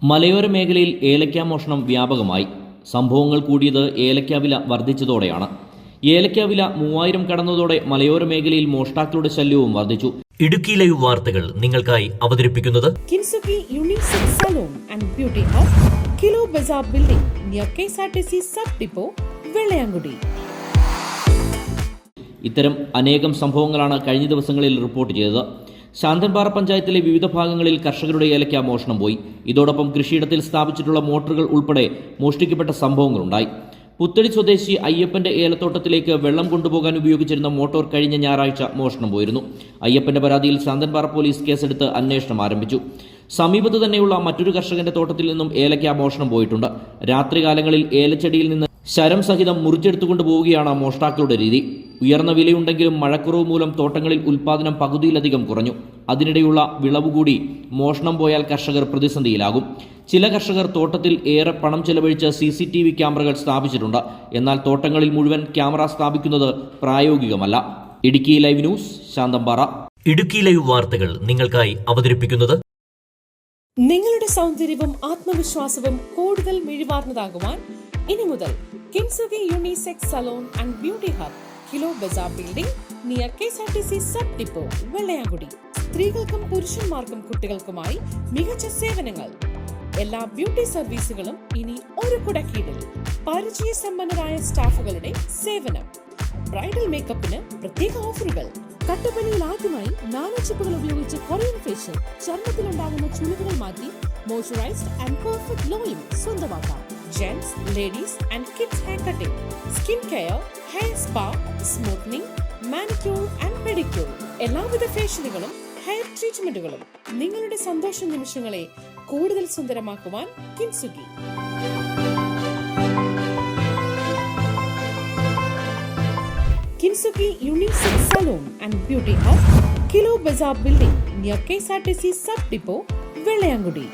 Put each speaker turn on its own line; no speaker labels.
മലയോര മേഖലയിൽ ഏലക്ക മോഷണം വ്യാപകമായി. സംഭവങ്ങൾ കൂടിയത് ഏലക്ക വില വർദ്ധിച്ചതോടെയാണ്. ഏലക്ക വില 3000 കടന്നതോടെ മലയോര മേഖലയിൽ മോഷ്ടാക്കളുടെ ശല്യവും വർദ്ധിച്ചു.
ഇടുക്കി ലൈവ് വാർത്തകൾ നിങ്ങൾക്കായി അവതരിപ്പിക്കുന്നത്
Kintsugi unisex salon and beauty hub, kilo Bazar building near KSRTC sub depot, Vellayamkudi.
ഇത്തരം അനേകം സംഭവങ്ങളാണ് കഴിഞ്ഞ ദിവസങ്ങളിൽ റിപ്പോർട്ട് ചെയ്തത്. ശാന്തൻപാറ പഞ്ചായത്തിലെ വിവിധ ഭാഗങ്ങളിൽ കർഷകരുടെ ഏലക്ക മോഷണം പോയി. ഇതോടൊപ്പം കൃഷിയിടത്തിൽ സ്ഥാപിച്ചിട്ടുള്ള മോട്ടോറുകൾ ഉൾപ്പെടെ മോഷ്ടിക്കപ്പെട്ട സംഭവങ്ങളുണ്ടായി. പുത്തടി സ്വദേശി അയ്യപ്പന്റെ ഏലത്തോട്ടത്തിലേക്ക് വെള്ളം കൊണ്ടുപോകാൻ ഉപയോഗിച്ചിരുന്ന മോട്ടോർ കഴിഞ്ഞ ഞായറാഴ്ച മോഷണം പോയിരുന്നു. അയ്യപ്പന്റെ പരാതിയിൽ ശാന്തൻപാറ പോലീസ് കേസെടുത്ത് അന്വേഷണം ആരംഭിച്ചു. സമീപത്ത് തന്നെയുള്ള മറ്റൊരു കർഷകന്റെ തോട്ടത്തിൽ നിന്നും ഏലക്ക മോഷണം പോയിട്ടുണ്ട്. രാത്രികാലങ്ങളിൽ ഏലച്ചെടിയിൽ നിന്ന് ശരം സഹിതം മുറിച്ചെടുത്തുകൊണ്ട് പോവുകയാണ് മോഷ്ടാക്കളുടെ രീതി. ഉയർന്ന വിലയുണ്ടെങ്കിലും മഴക്കുറവ് മൂലം തോട്ടങ്ങളിൽ ഉൽപ്പാദനം പകുതിയിലധികം കുറഞ്ഞു. അതിനിടെയുള്ള വിളവ് കൂടി മോഷണം പോയാൽ കർഷകർ പ്രതിസന്ധിയിലാകും. ചില കർഷകർ തോട്ടത്തിൽ ഏറെ പണം ചെലവഴിച്ച് CCTV ക്യാമറകൾ സ്ഥാപിച്ചിട്ടുണ്ട്. എന്നാൽ തോട്ടങ്ങളിൽ മുഴുവൻ ക്യാമറ സ്ഥാപിക്കുന്നത് പ്രായോഗികമല്ല. Idukki live news, Santhanpara.
Idukki live വാർത്തകൾ നിങ്ങൾക്കായി അവതരിപ്പിക്കുന്നത്
നിങ്ങളുടെ സൗന്ദര്യവും ആത്മവിശ്വാസവും കൂടുതൽ മിഴിവാർന്നതാകുവാൻ ഇനി മുതൽ Kintsugi unisex salon and beauty hub, kilo Bazar building near KSRTC sub depot, Vellayamkudi. സ്ത്രീകൾക്കും പുരുഷന്മാർക്കും കുട്ടികൾക്കുമായി മികച്ച സേവനങ്ങൾ. എല്ലാ ബ്യൂട്ടി സർവീസുകളും ഇനി ഒരു കുടക്കീഴിൽ. പരിചയസമ്പന്നരായ സ്റ്റാഫുകളുടെ സേവനം. ബ്രൈഡൽ മേക്കപ്പിന് പ്രത്യേക ഓഫറുകൾ. കട്ടപ്പനയിൽ ആദ്യമായി നാനോച്ചിപ്പുകൾ ഉപയോഗിച്ച് കൊറിയൻ ഫേഷ്യൽ. ചർമ്മത്തിലുണ്ടാകുന്ന ചുളിവുകൾ മാറ്റി മോയ്സ്ചറൈസ്ഡ് ആൻഡ് പെർഫെക്റ്റ് ഗ്ലോയും സ്വന്തമാക്കാം. Gents, ladies and kids hair cutting, skin care, hair spa, smoothening, manicure and pedicure. എല്ലാവിധ ഫേഷ്യലുകളും ഹെയർ ട്രീറ്റ്മെന്റുകളും നിങ്ങളുടെ സന്തോഷ നിമിഷങ്ങളെ കൂടുതൽ സുന്ദരമാക്കുവാൻ Kintsugi. Kintsugi unisex salon and beauty hub, kilo Bazar building near KSRTC sub depot, Vellayamkudi.